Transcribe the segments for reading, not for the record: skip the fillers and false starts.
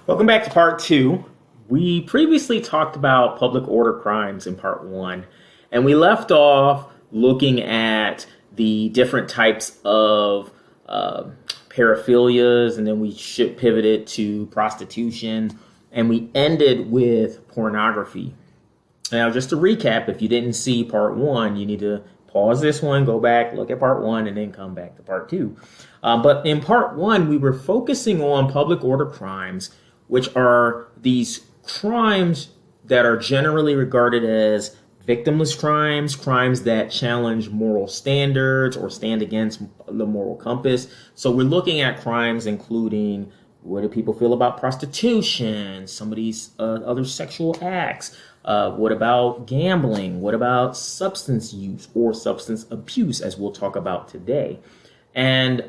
Welcome back to part two. We previously talked about public order crimes in part one, and we left off looking at the different types of paraphilias, and then we pivoted to prostitution, and we ended with pornography. Now, just to recap, if you didn't see part one, you need to pause this one, go back, look at part one, and then come back to part two. But in part one, we were focusing on public order crimes, which are these crimes that are generally regarded as victimless crimes, crimes that challenge moral standards or stand against the moral compass. So we're looking at crimes including what do people feel about prostitution, some of these other sexual acts. What about gambling? What about substance use or substance abuse, as we'll talk about today? And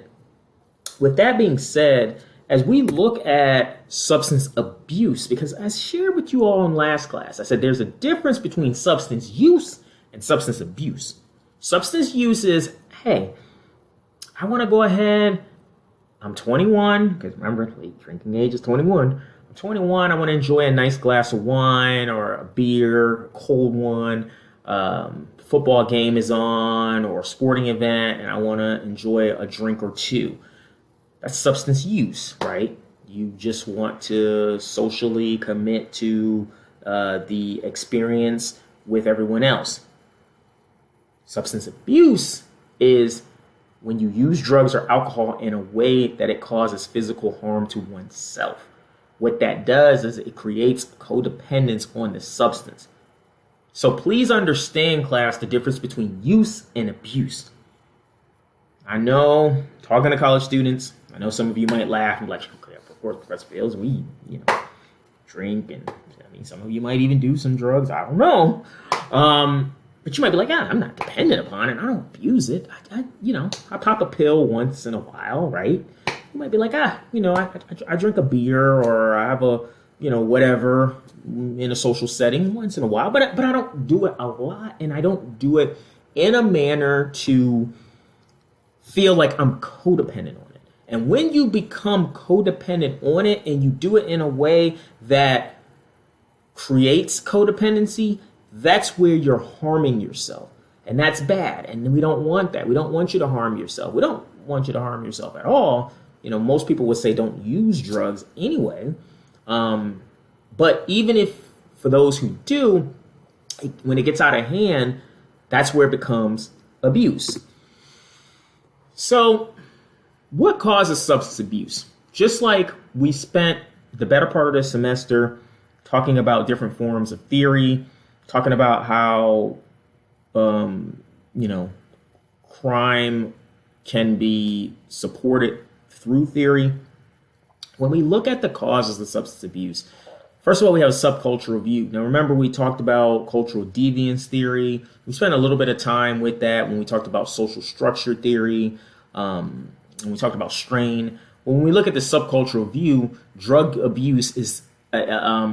with that being said, as we look at substance abuse, because I shared with you all in last class, I said there's a difference between substance use and substance abuse. Substance use is, hey, I want to go ahead, I'm 21, because remember, drinking age is 21. I'm 21, I want to enjoy a nice glass of wine or a beer, a cold one. Football game is on or a sporting event, and I want to enjoy a drink or two. That's substance use, right? You just want to socially commit to the experience with everyone else. Substance abuse is when you use drugs or alcohol in a way that it causes physical harm to oneself. What that does is it creates codependence on the substance. So please understand, class, the difference between use and abuse. I know, talking to college students, I know some of you might laugh and be like, okay, of course, Professor Fields, we, drink, and I mean, some of you might even do some drugs. I don't know. But you might be like, I'm not dependent upon it. I don't abuse it. I pop a pill once in a while, right? You might be like, I drink a beer or I have a, whatever in a social setting once in a while, but I don't do it a lot, and I don't do it in a manner to feel like I'm codependent on it. And when you become codependent on it and you do it in a way that creates codependency, that's where you're harming yourself. And that's bad. And we don't want that. We don't want you to harm yourself. We don't want you to harm yourself at all. Most people would say don't use drugs anyway. But even if for those who do, when it gets out of hand, that's where it becomes abuse. So what causes substance abuse? Just like we spent the better part of the semester talking about different forms of theory, talking about how, crime can be supported through theory. When we look at the causes of substance abuse, first of all, we have a subcultural view. Now, remember, we talked about cultural deviance theory. We spent a little bit of time with that when we talked about social structure theory, and we talked about strain. When we look at the subcultural view, drug abuse is, it's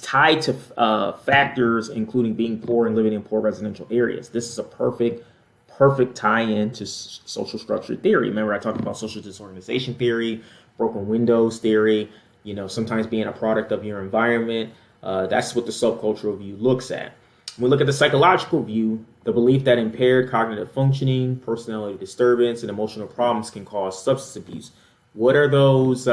tied to factors including being poor and living in poor residential areas. This is a perfect tie-in to social structure theory. Remember, I talked about social disorganization theory, broken windows theory, sometimes being a product of your environment. That's what the subcultural view looks at. When we look at the psychological view, the belief that impaired cognitive functioning, personality disturbance, and emotional problems can cause substance abuse. What are those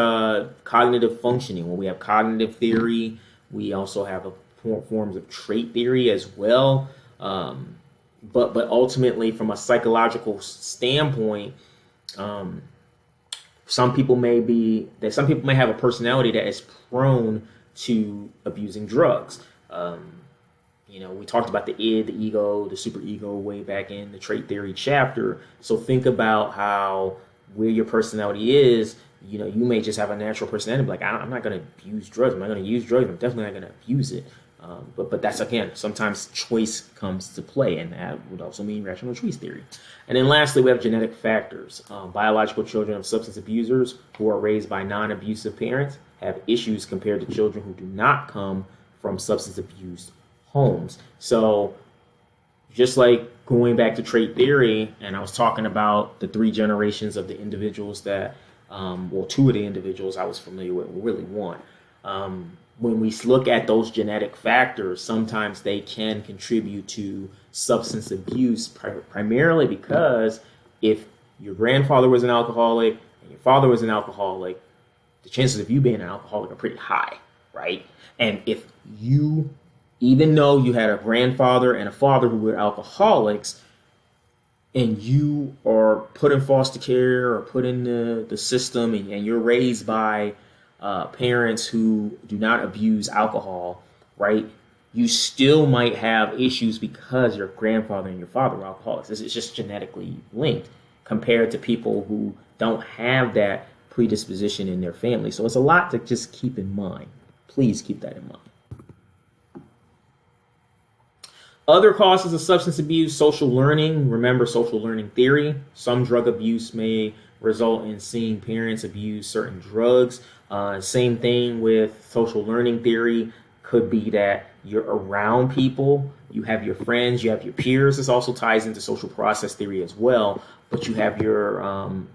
cognitive functioning? Well, we have cognitive theory. We also have forms of trait theory as well. But ultimately, from a psychological standpoint, some people may have a personality that is prone to abusing drugs. We talked about the id, the ego, the superego way back in the trait theory chapter. So think about how where your personality is. You may just have a natural personality, like I'm not going to abuse drugs. I'm not going to use drugs. I'm definitely not going to abuse it. But that's, again, sometimes choice comes to play, and that would also mean rational choice theory. And then lastly, we have genetic factors. Biological children of substance abusers who are raised by non-abusive parents have issues compared to children who do not come from substance abuse homes. So just like going back to trait theory, and I was talking about the three generations of the individuals that Well, two of the individuals I was familiar with, really one. When we look at those genetic factors, sometimes they can contribute to substance abuse, primarily because if your grandfather was an alcoholic and your father was an alcoholic, the chances of you being an alcoholic are pretty high, right? And if you, even though you had a grandfather and a father who were alcoholics, and you are put in foster care or put in the system, and you're raised by parents who do not abuse alcohol, right? You still might have issues because your grandfather and your father were alcoholics. It's just genetically linked compared to people who don't have that predisposition in their family. So it's a lot to just keep in mind. Please keep that in mind. Other causes of substance abuse: social learning. Remember social learning theory. Some drug abuse may result in seeing parents abuse certain drugs. Same thing with social learning theory. Could be that you're around people, you have your friends, you have your peers. This also ties into social process theory as well. But you have your, other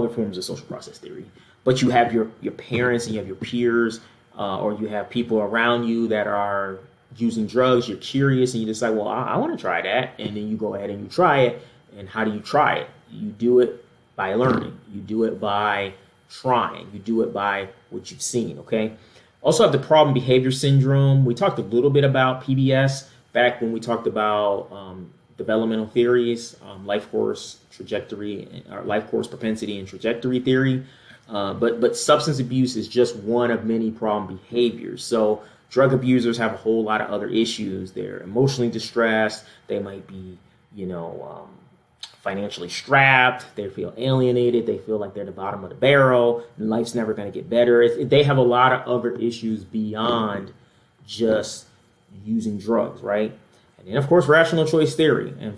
forms of social process theory. But you have your parents and you have your peers, or you have people around you that are using drugs. You're curious and you decide, well, I want to try that. And then you go ahead and you try it. And how do you try it? You do it by learning. You do it by trying. You do it by what you've seen, okay? Also have the problem behavior syndrome. We talked a little bit about PBS back when we talked about developmental theories, life course trajectory, or life course propensity and trajectory theory. But substance abuse is just one of many problem behaviors. So drug abusers have a whole lot of other issues. They're emotionally distressed. They might be, financially strapped. They feel alienated. They feel like they're the bottom of the barrel and life's never going to get better. They have a lot of other issues beyond just using drugs, right? And then, of course, rational choice theory. And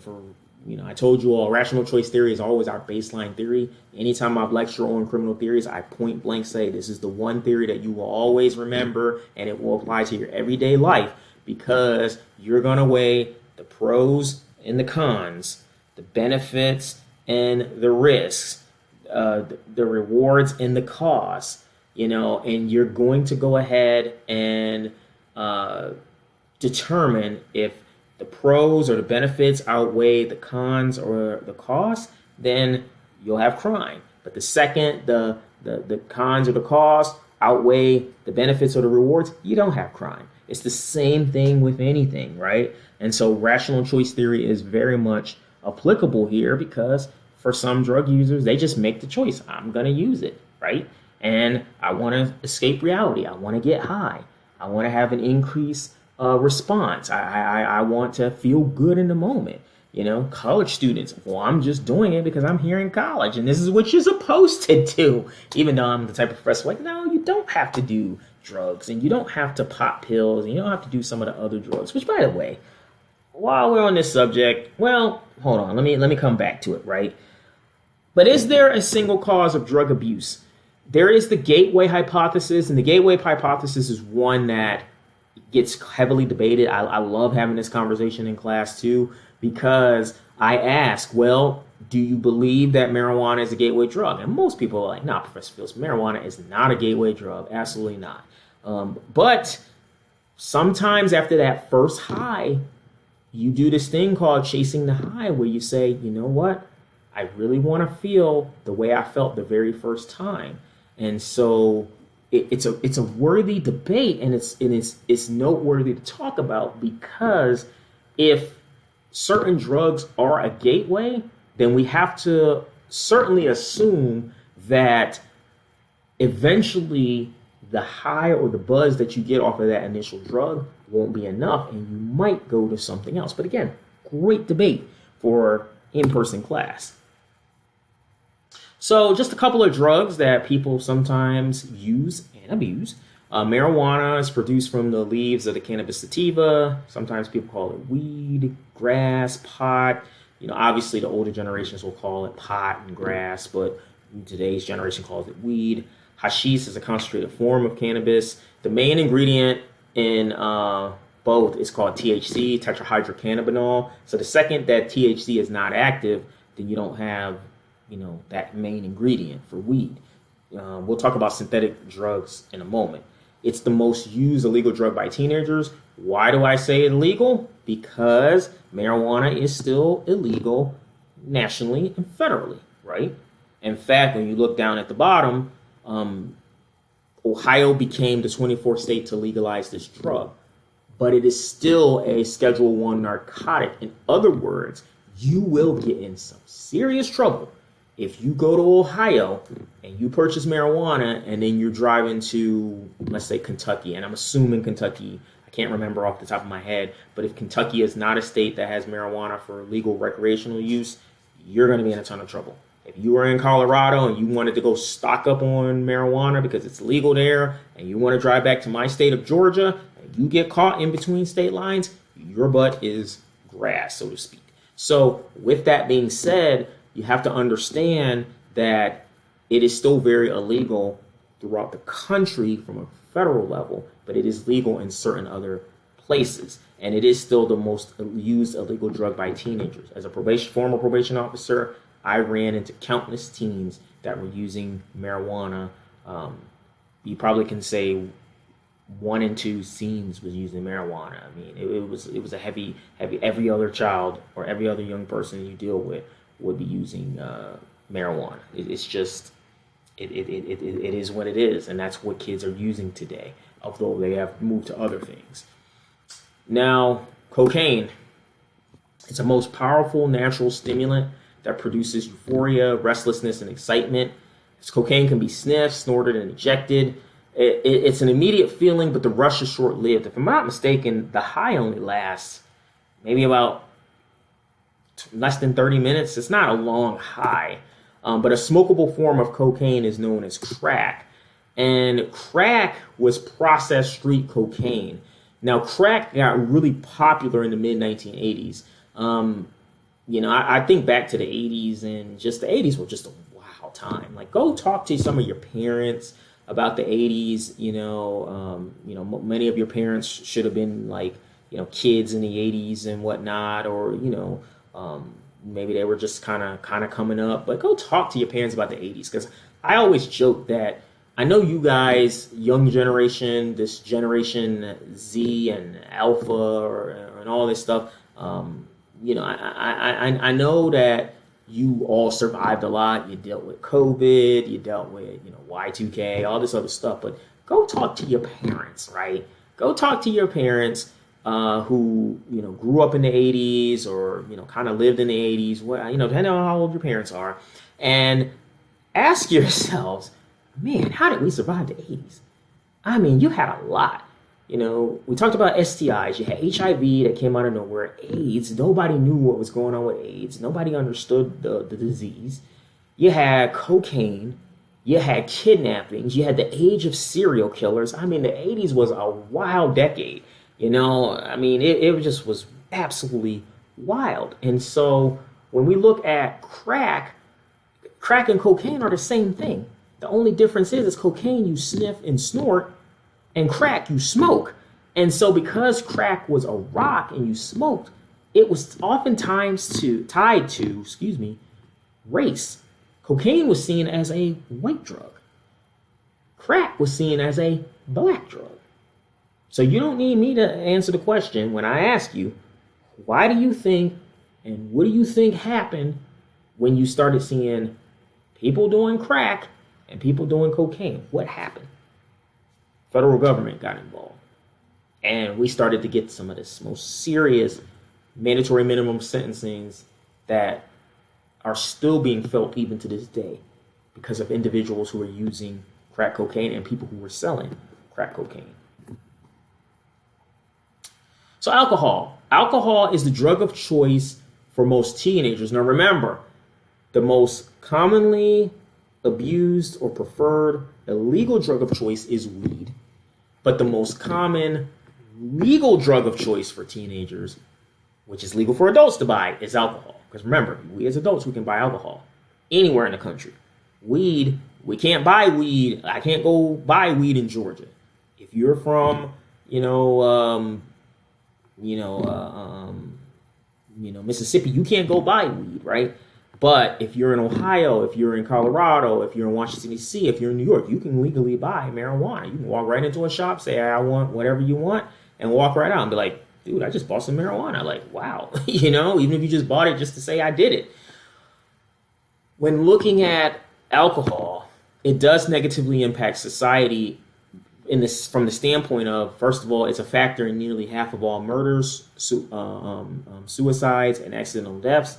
I told you all, rational choice theory is always our baseline theory. Anytime I've lectured on criminal theories, I point blank say this is the one theory that you will always remember, and it will apply to your everyday life because you're going to weigh the pros and the cons, the benefits and the risks, the rewards and the costs, and you're going to go ahead and determine if the pros or the benefits outweigh the cons or the costs, then you'll have crime. But the second the cons or the costs outweigh the benefits or the rewards, you don't have crime. It's the same thing with anything, right? And so rational choice theory is very much applicable here because for some drug users, they just make the choice. I'm going to use it, right? And I want to escape reality. I want to get high. I want to have an increased response. I want to feel good in the moment. College students, well, I'm just doing it because I'm here in college and this is what you're supposed to do. Even though I'm the type of professor like, no, you don't have to do drugs and you don't have to pop pills and you don't have to do some of the other drugs, which, by the way, while we're on this subject, well, hold on, let me come back to it, right? But is there a single cause of drug abuse? There is the gateway hypothesis, and the gateway hypothesis is one that gets heavily debated. I love having this conversation in class too, because I ask, well, do you believe that marijuana is a gateway drug? And most people are like, no, Professor Fields, marijuana is not a gateway drug. Absolutely not. But sometimes after that first high, you do this thing called chasing the high, where you say, you know what? I really want to feel the way I felt the very first time. And so it's a worthy debate, and it's noteworthy to talk about, because if certain drugs are a gateway, then we have to certainly assume that eventually the high or the buzz that you get off of that initial drug won't be enough, and you might go to something else. But again, great debate for in-person class. So just a couple of drugs that people sometimes use and abuse. Marijuana is produced from the leaves of the cannabis sativa. Sometimes people call it weed, grass, pot. Obviously the older generations will call it pot and grass, but today's generation calls it weed. Hashish is a concentrated form of cannabis. The main ingredient in both is called THC, tetrahydrocannabinol. So the second that THC is not active, then you don't have that main ingredient for weed. We'll talk about synthetic drugs in a moment. It's the most used illegal drug by teenagers. Why do I say illegal? Because marijuana is still illegal nationally and federally, right? In fact, when you look down at the bottom, Ohio became the 24th state to legalize this drug, but it is still a Schedule 1 narcotic. In other words, you will get in some serious trouble if you go to Ohio and you purchase marijuana and then you're driving to, let's say, Kentucky, and I'm assuming Kentucky, I can't remember off the top of my head, but if Kentucky is not a state that has marijuana for legal recreational use, you're going to be in a ton of trouble. If you were in Colorado and you wanted to go stock up on marijuana because it's legal there, and you want to drive back to my state of Georgia, and you get caught in between state lines, your butt is grass, so to speak. So with that being said, you have to understand that it is still very illegal throughout the country from a federal level, but it is legal in certain other places. And it is still the most used illegal drug by teenagers. As a former probation officer, I ran into countless teens that were using marijuana. You probably can say 1 in 2 teens was using marijuana. I mean, it was a heavy. Every other child or every other young person you deal with would be using marijuana. It's just it is what it is, and that's what kids are using today. Although they have moved to other things. Now, cocaine. It's the most powerful natural stimulant that produces euphoria, restlessness, and excitement. Cocaine can be sniffed, snorted, and injected. It's an immediate feeling, but the rush is short-lived. If I'm not mistaken, the high only lasts maybe about less than 30 minutes. It's not a long high, but a smokable form of cocaine is known as crack. And crack was processed street cocaine. Now, crack got really popular in the mid-1980s. I think back to the 80s, and just the 80s were just a wild time. Like, go talk to some of your parents about the 80s. Many of your parents should have been like, kids in the 80s and whatnot, or, maybe they were just kind of coming up. But go talk to your parents about the 80s, because I always joke that I know you guys, young generation, this generation Z and Alpha and all this stuff. I know that you all survived a lot. You dealt with COVID, you dealt with, Y2K, all this other stuff. But go talk to your parents, right? Go talk to your parents who, grew up in the 80s or, kind of lived in the 80s, depending on how old your parents are, and ask yourselves, man, how did we survive the 80s? I mean, you had a lot. We talked about STIs. You had HIV that came out of nowhere. AIDS, nobody knew what was going on with AIDS. Nobody understood the disease. You had cocaine. You had kidnappings. You had the age of serial killers. I mean, the 80s was a wild decade. It just was absolutely wild. And so when we look at crack and cocaine are the same thing. The only difference is cocaine you sniff and snort, and crack you smoke. And so because crack was a rock and you smoked, it was oftentimes tied to race. Cocaine was seen as a white drug. Crack was seen as a black drug. So you don't need me to answer the question when I ask you, why do you think and what do you think happened when you started seeing people doing crack and people doing cocaine? What happened? Federal government got involved. And we started to get some of this most serious mandatory minimum sentencings that are still being felt even to this day because of individuals who are using crack cocaine and people who were selling crack cocaine. So alcohol. Alcohol is the drug of choice for most teenagers. Now remember, the most commonly abused or preferred illegal drug of choice is weed. But the most common legal drug of choice for teenagers, which is legal for adults to buy, is alcohol. Because remember, we as adults, we can buy alcohol anywhere in the country. Weed, we can't buy weed. I can't go buy weed in Georgia. If you're from, Mississippi, you can't go buy weed, right? But if you're in Ohio, if you're in Colorado, if you're in Washington, D.C., if you're in New York, you can legally buy marijuana. You can walk right into a shop, say, I want whatever you want, and walk right out and be like, dude, I just bought some marijuana. Like, wow, even if you just bought it just to say I did it. When looking at alcohol, it does negatively impact society from the standpoint of, first of all, it's a factor in nearly half of all murders, suicides, and accidental deaths.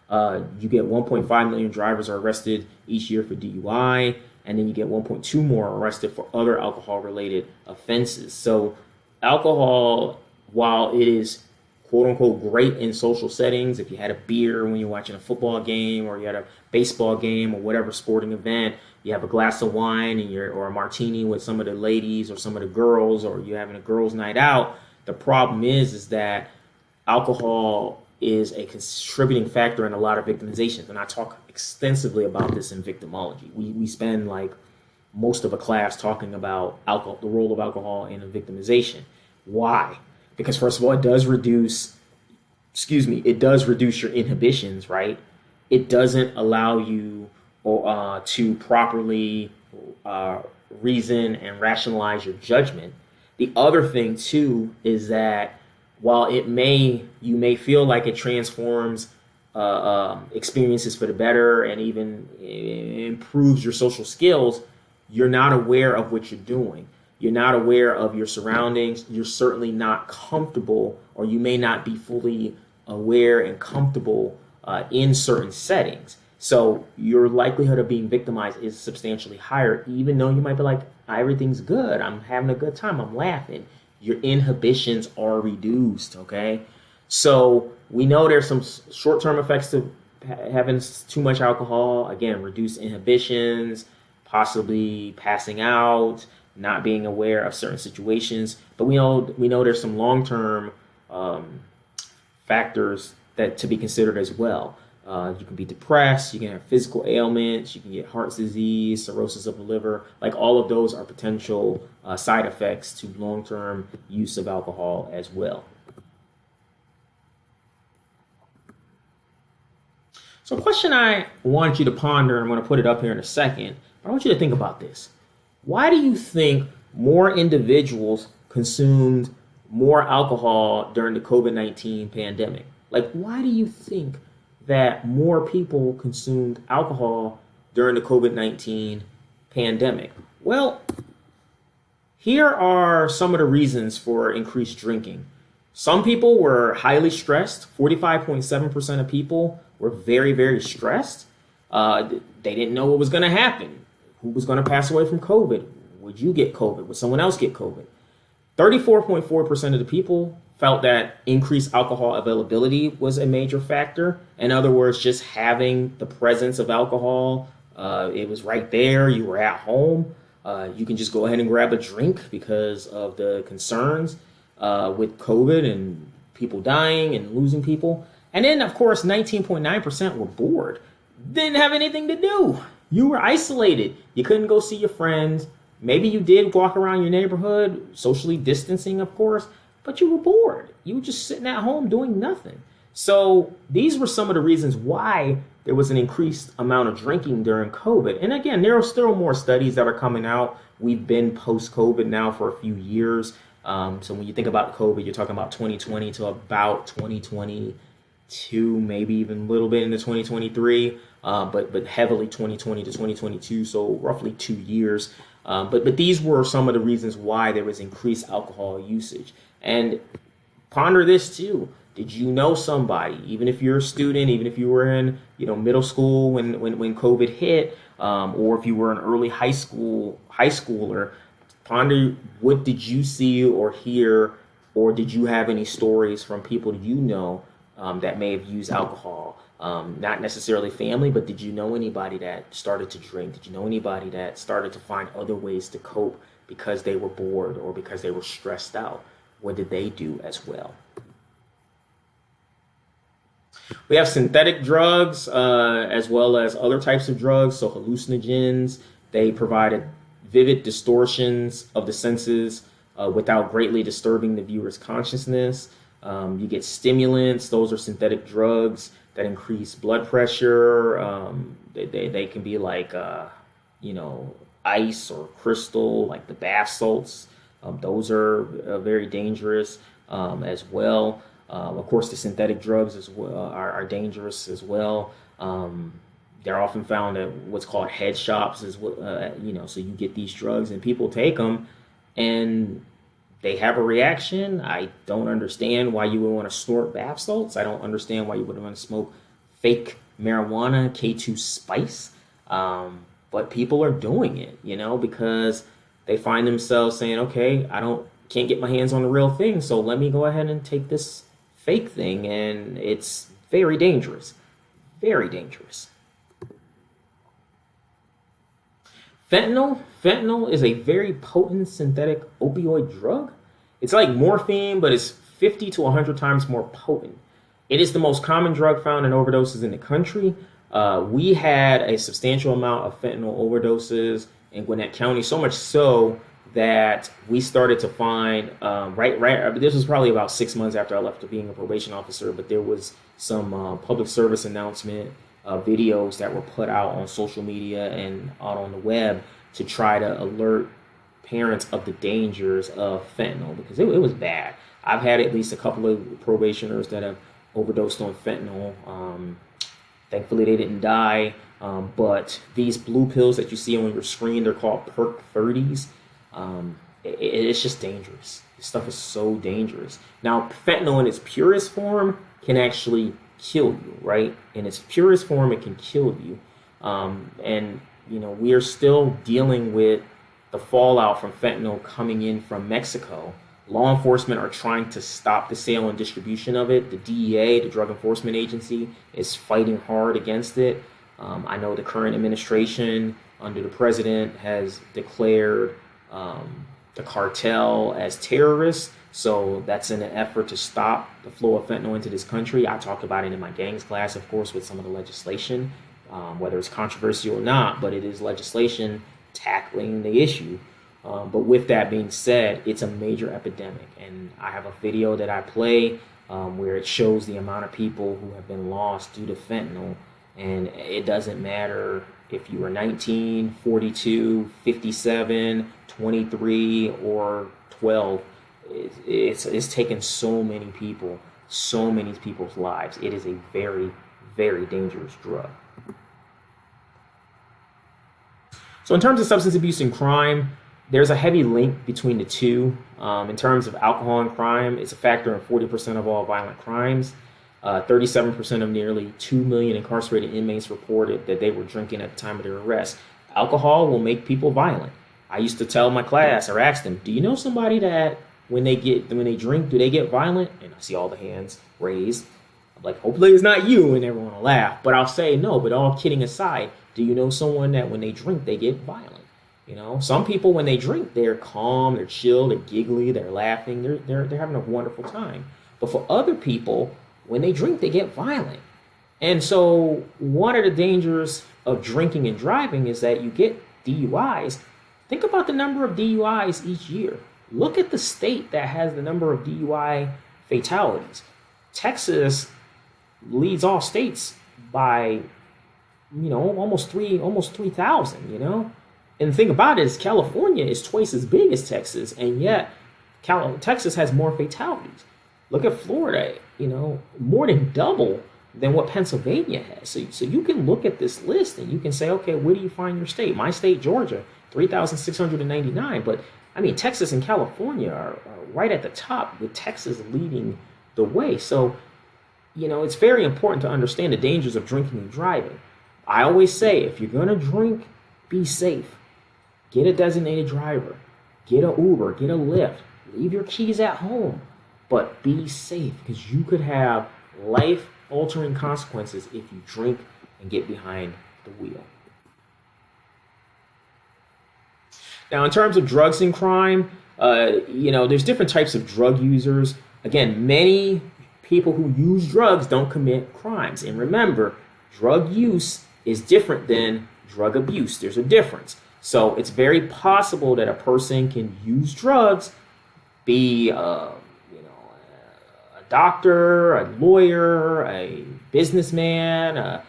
You get 1.5 million drivers are arrested each year for DUI, and then you get 1.2 more arrested for other alcohol-related offenses. So alcohol, while it is quote-unquote great in social settings, if you had a beer when you're watching a football game or you had a baseball game or whatever sporting event, you have a glass of wine or a martini with some of the ladies or some of the girls, or you're having a girls' night out, the problem is that alcohol is a contributing factor in a lot of victimizations. And I talk extensively about this in victimology. We spend like most of a class talking about alcohol, the role of alcohol in a victimization. Why? Because first of all, it does reduce your inhibitions, right? It doesn't allow you to properly reason and rationalize your judgment. The other thing too is that while you may feel like it transforms experiences for the better and even improves your social skills, you're not aware of what you're doing. You're not aware of your surroundings. You're certainly not comfortable, or you may not be fully aware and comfortable in certain settings. So your likelihood of being victimized is substantially higher, even though you might be like, everything's good, I'm having a good time, I'm laughing. Your inhibitions are reduced, okay? So we know there's some short-term effects to having too much alcohol. Again, reduced inhibitions, possibly passing out, not being aware of certain situations. But we know there's some long-term factors that to be considered as well. You can be depressed, you can have physical ailments, you can get heart disease, cirrhosis of the liver. Like all of those are potential side effects to long-term use of alcohol as well. So a question I want you to ponder, and I'm going to put it up here in a second, but I want you to think about this. Why do you think more individuals consumed more alcohol during the COVID-19 pandemic? Like, why do you think that more people consumed alcohol during the COVID-19 pandemic? Well, here are some of the reasons for increased drinking. Some people were highly stressed. 45.7% of people were very, very stressed. They didn't know what was going to happen. Who was going to pass away from COVID? Would you get COVID? Would someone else get COVID? 34.4% of the people felt that increased alcohol availability was a major factor. In other words, just having the presence of alcohol, it was right there. You were at home. You can just go ahead and grab a drink because of the concerns with COVID and people dying and losing people. And then, of course, 19.9% were bored. Didn't have anything to do. You were isolated. You couldn't go see your friends. Maybe you did walk around your neighborhood, socially distancing, of course, but you were bored. You were just sitting at home doing nothing. So these were some of the reasons why there was an increased amount of drinking during COVID. And again, there are still more studies that are coming out. We've been post-COVID now for a few years. So when you think about COVID, you're talking about 2020 to about 2022, maybe even a little bit into 2023, but heavily 2020 to 2022, so roughly 2 years. But these were some of the reasons why there was increased alcohol usage. And ponder this too. Did you know somebody, even if you're a student, even if you were in middle school when COVID hit, or if you were an early high schooler, ponder what did you see or hear, or did you have any stories from people you know that may have used alcohol? Not necessarily family, but did you know anybody that started to drink? Did you know anybody that started to find other ways to cope because they were bored or because they were stressed out? What did they do as well? We have synthetic drugs as well as other types of drugs. So hallucinogens, they provided vivid distortions of the senses without greatly disturbing the viewer's consciousness. You get stimulants. Those are synthetic drugs. that increase blood pressure. They can be like, you know, ice or crystal, like the bath salts. Those are very dangerous as well. Of course, the synthetic drugs as well are dangerous as well. They're often found at what's called head shops, as well. You know, so you get these drugs and people take them, and they have a reaction. I don't understand why you would want to snort bath salts. I don't understand why you would want to smoke fake marijuana, K2 spice. But people are doing it, you know, because they find themselves saying, okay, can't get my hands on the real thing, so let me go ahead and take this fake thing, and it's very dangerous. Very dangerous. Fentanyl is a very potent synthetic opioid drug. It's like morphine, but it's 50 to 100 times more potent. It is the most common drug found in overdoses in the country. We had a substantial amount of fentanyl overdoses in Gwinnett County, so much so that we started to find, this was probably about 6 months after I left being a probation officer, but there was some public service announcement videos that were put out on social media and out on the web to try to alert parents of the dangers of fentanyl, because it was bad. I've had at least a couple of probationers that have overdosed on fentanyl. Thankfully, they didn't die. But these blue pills that you see on your screen, they're called Perk 30s. It's just dangerous. This stuff is so dangerous. Now, fentanyl in its purest form can actually kill you, right? In its purest form, it can kill you. And, you know, we are still dealing with the fallout from fentanyl coming in from Mexico. Law enforcement are trying to stop the sale and distribution of it. The DEA, the Drug Enforcement Agency, is fighting hard against it. I know the current administration under the president has declared the cartel as terrorists. So that's in an effort to stop the flow of fentanyl into this country. I talked about it in my gangs class, of course, with some of the legislation, whether it's controversial or not, but it is legislation tackling the issue. But with that being said, it's a major epidemic. And I have a video that I play where it shows the amount of people who have been lost due to fentanyl. And it doesn't matter if you were 19, 42, 57, 23, or 12. It's taken so many people's lives. It is a very, very dangerous drug. So in terms of substance abuse and crime, there's a heavy link between the two. In terms of alcohol and crime, it's a factor in 40% of all violent crimes. 37% of nearly 2 million incarcerated inmates reported that they were drinking at the time of their arrest. Alcohol will make people violent. I used to tell my class or ask them, do you know somebody that when they drink, do they get violent? And I see all the hands raised. I'm like, hopefully it's not you, and everyone will laugh. But I'll say no, but all kidding aside, do you know someone that when they drink, they get violent? You know, some people when they drink, they're calm, they're chill, they're giggly, they're laughing, they're having a wonderful time. But for other people, when they drink, they get violent. And so one of the dangers of drinking and driving is that you get DUIs. Think about the number of DUIs each year. Look at the state that has the number of DUI fatalities. Texas leads all states by, almost 3,000, And the thing about it is California is twice as big as Texas, and yet Texas has more fatalities. Look at Florida, more than double than what Pennsylvania has. So you can look at this list and you can say, okay, where do you find your state? My state, Georgia, 3,699. But I mean, Texas and California are right at the top, with Texas leading the way. So, it's very important to understand the dangers of drinking and driving. I always say, if you're going to drink, be safe. Get a designated driver. Get an Uber. Get a Lyft. Leave your keys at home. But be safe, because you could have life-altering consequences if you drink and get behind the wheel. Now, in terms of drugs and crime, there's different types of drug users. Again, many people who use drugs don't commit crimes. And remember, drug use is different than drug abuse. There's a difference. So it's very possible that a person can use drugs, be a doctor, a lawyer, a businessman, a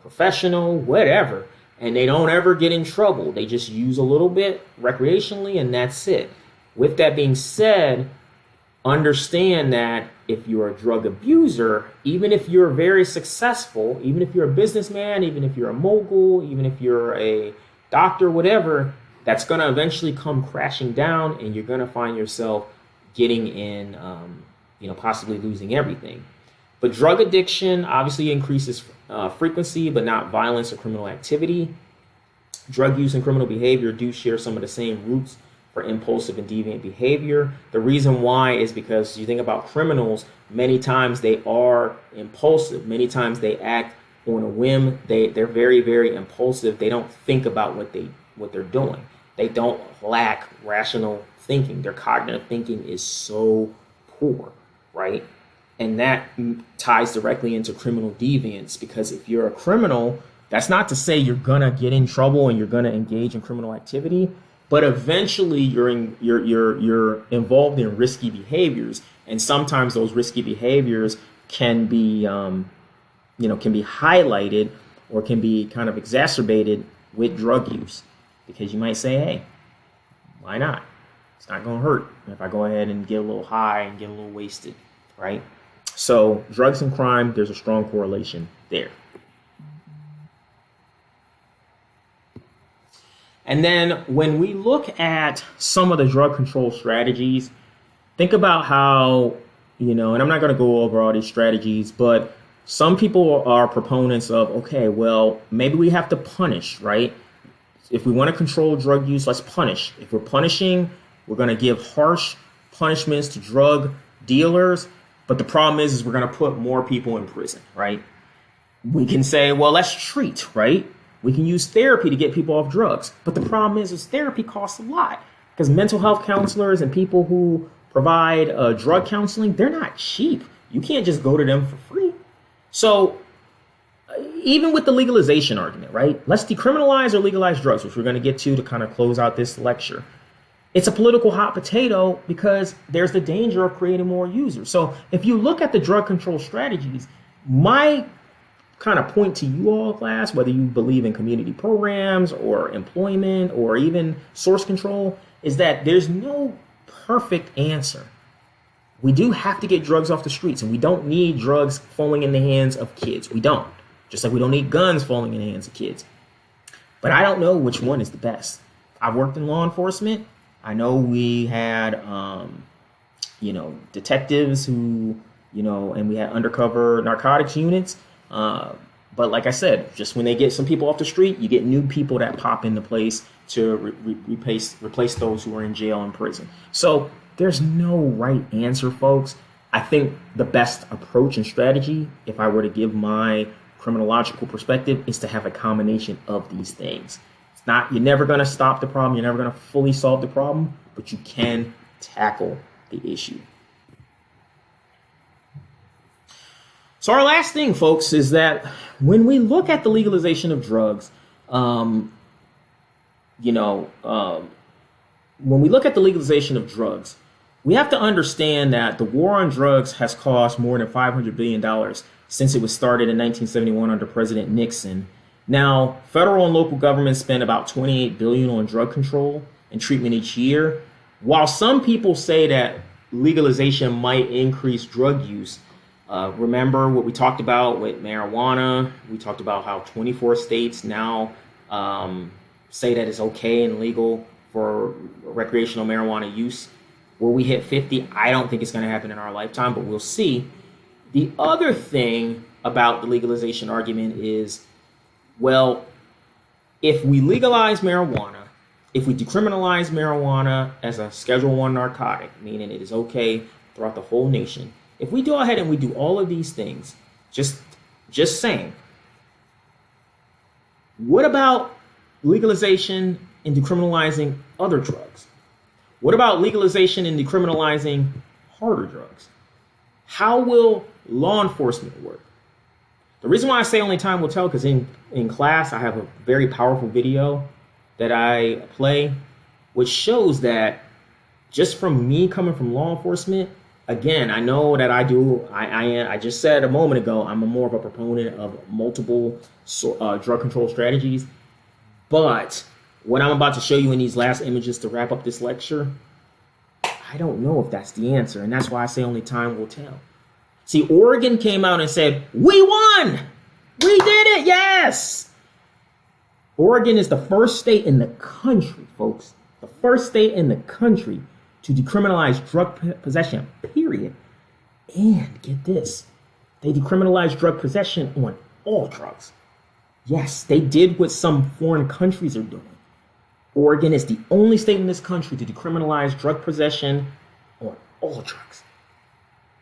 professional, whatever, and they don't ever get in trouble. They just use a little bit recreationally, and that's it. With that being said, understand that if you're a drug abuser, even if you're very successful, even if you're a businessman, even if you're a mogul, even if you're a doctor, whatever, that's going to eventually come crashing down, and you're going to find yourself getting in, possibly losing everything. But drug addiction obviously increases frequency, but not violence or criminal activity. Drug use and criminal behavior do share some of the same roots for impulsive and deviant behavior. The reason why is because you think about criminals, many times they are impulsive. Many times they act on a whim. They're very, very impulsive. They don't think about what they're doing. They don't lack rational thinking. Their cognitive thinking is so poor, right? And that ties directly into criminal deviance, because if you're a criminal, that's not to say you're gonna get in trouble and you're gonna engage in criminal activity, but eventually you're involved in risky behaviors, and sometimes those risky behaviors can be highlighted or can be kind of exacerbated with drug use, because you might say, hey, why not? It's not gonna hurt if I go ahead and get a little high and get a little wasted, right? So drugs and crime, there's a strong correlation there. And then when we look at some of the drug control strategies, think about how, and I'm not going to go over all these strategies, but some people are proponents of, okay, well, maybe we have to punish, right? If we want to control drug use, let's punish. If we're punishing, we're going to give harsh punishments to drug dealers. But the problem is we're going to put more people in prison, right? We can say, well, let's treat, right? We can use therapy to get people off drugs. But the problem is therapy costs a lot, because mental health counselors and people who provide drug counseling, they're not cheap. You can't just go to them for free. So even with the legalization argument, right? Let's decriminalize or legalize drugs, which we're going to get to kind of close out this lecture. It's a political hot potato because there's the danger of creating more users. So if you look at the drug control strategies, my kind of point to you all, class, whether you believe in community programs or employment or even source control, is that there's no perfect answer. We do have to get drugs off the streets, and we don't need drugs falling in the hands of kids. We don't. Just like we don't need guns falling in the hands of kids. But I don't know which one is the best. I've worked in law enforcement. I know we had, detectives who, and we had undercover narcotics units. But like I said, just when they get some people off the street, you get new people that pop into place to replace those who are in jail and prison. So there's no right answer, folks. I think the best approach and strategy, if I were to give my criminological perspective, is to have a combination of these things. You're never going to stop the problem. You're never going to fully solve the problem, but you can tackle the issue. So our last thing, folks, is that when we look at the legalization of drugs, when we look at the legalization of drugs, we have to understand that the war on drugs has cost more than $500 billion since it was started in 1971 under President Nixon. Now, federal and local governments spend about $28 billion on drug control and treatment each year. While some people say that legalization might increase drug use, remember what we talked about with marijuana. We talked about how 24 states now say that it's okay and legal for recreational marijuana use. Will we hit 50? I don't think it's going to happen in our lifetime, but we'll see. The other thing about the legalization argument is, well, if we legalize marijuana, if we decriminalize marijuana as a Schedule I narcotic, meaning it is okay throughout the whole nation, if we go ahead and we do all of these things, just saying, what about legalization and decriminalizing other drugs? What about legalization and decriminalizing harder drugs? How will law enforcement work? The reason why I say only time will tell, because in class I have a very powerful video that I play, which shows that just from me coming from law enforcement, Again, I know that I just said a moment ago, I'm more of a proponent of multiple drug control strategies. But what I'm about to show you in these last images to wrap up this lecture, I don't know if that's the answer. And that's why I say only time will tell. See, Oregon came out and said, we won! We did it, yes! Oregon is the first state in the country, folks. The first state in the country to decriminalize drug possession, period. And get this, they decriminalized drug possession on all drugs. Yes, they did what some foreign countries are doing. Oregon is the only state in this country to decriminalize drug possession on all drugs.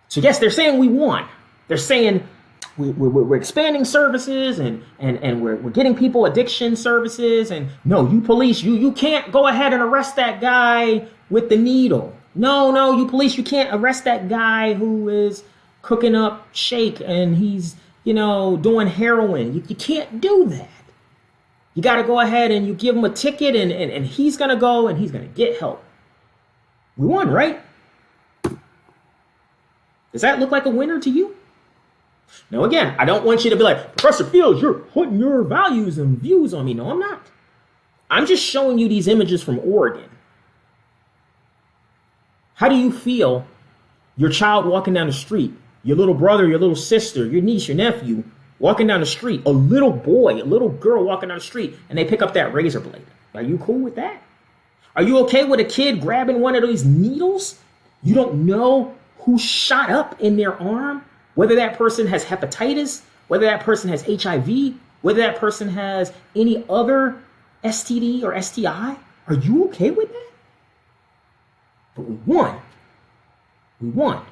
So yes, they're saying we won. They're saying we're expanding services and we're getting people addiction services. And no, you police, you can't go ahead and arrest that guy with the needle. No, you police, you can't arrest that guy who is cooking up shake and he's, doing heroin. You can't do that. You got to go ahead and you give him a ticket and he's going to go and he's going to get help. We won, right? Does that look like a winner to you? Now, again, I don't want you to be like, Professor Fields, you're putting your values and views on me. No, I'm not. I'm just showing you these images from Oregon. How do you feel your child walking down the street, your little brother, your little sister, your niece, your nephew, walking down the street, a little boy, a little girl walking down the street, and they pick up that razor blade? Are you cool with that? Are you okay with a kid grabbing one of these needles? You don't know who shot up in their arm, whether that person has hepatitis, whether that person has HIV, whether that person has any other STD or STI. Are you okay with that? But we won. We won.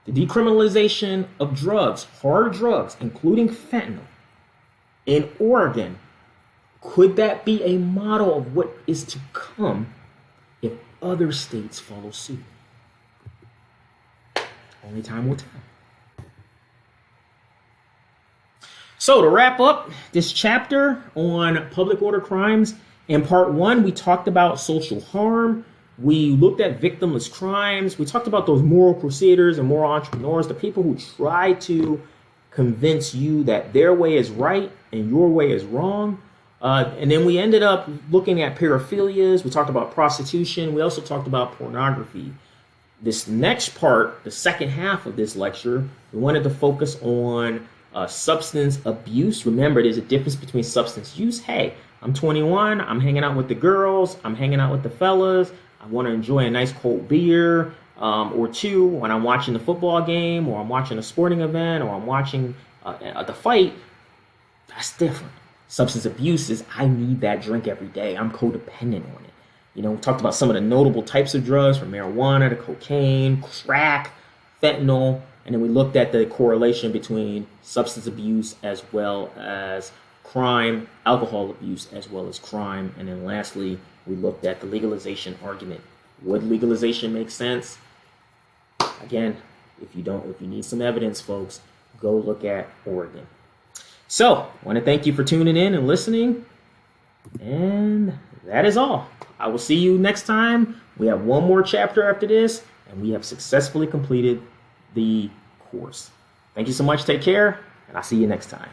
The decriminalization of drugs, hard drugs, including fentanyl, in Oregon, could that be a model of what is to come if other states follow suit? Only time will tell. So to wrap up this chapter on public order crimes, in part 1, we talked about social harm. We looked at victimless crimes. We talked about those moral crusaders and moral entrepreneurs, the people who try to convince you that their way is right and your way is wrong. And then we ended up looking at paraphilias. We talked about prostitution. We also talked about pornography. This next part, the second half of this lecture, we wanted to focus on substance abuse. Remember, there's a difference between substance use. Hey, I'm 21. I'm hanging out with the girls. I'm hanging out with the fellas. I want to enjoy a nice cold beer or two when I'm watching the football game or I'm watching a sporting event or I'm watching the fight. That's different. Substance abuse is I need that drink every day. I'm codependent on it. We talked about some of the notable types of drugs, from marijuana to cocaine, crack, fentanyl, and then we looked at the correlation between substance abuse as well as crime, alcohol abuse as well as crime, and then lastly, we looked at the legalization argument. Would legalization make sense? Again, if you need some evidence, folks, go look at Oregon. So, I want to thank you for tuning in and listening, and that is all. I will see you next time. We have one more chapter after this, and we have successfully completed the course. Thank you so much. Take care, and I'll see you next time.